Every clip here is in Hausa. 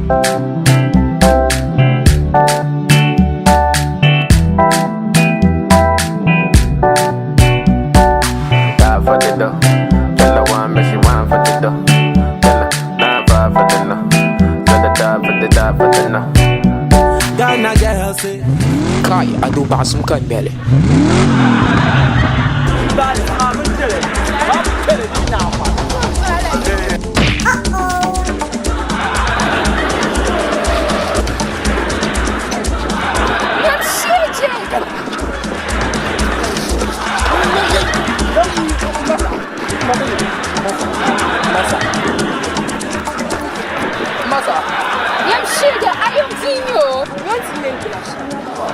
For the dough, tell her one, but she want for the dough. Tell her nine five for the no, tell her die for the no. Ghana girl say, Kai, I do buy some cut belly.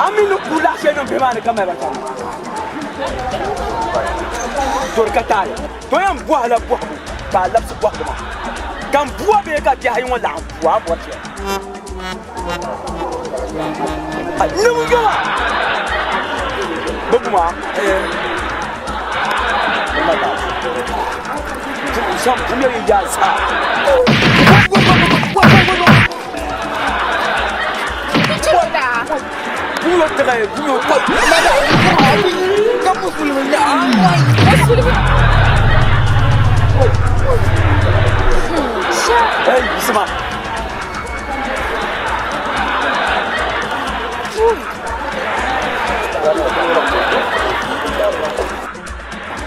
Aminu kula kenan bai mani kamera ta. Dorkatai. To yan buwa la buwa ba lapsu buwa kuma. Kan buwa bai ka ti hayin wala buwa buwa ce. Ni mun ga. Buguma Sam kuma yin ya sa. Pulo terakhir, pulo. Kamu sulungnya apa? Hey, Isma.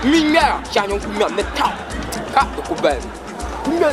Minha, já não comeu metade. Cá, do coberto. Comeu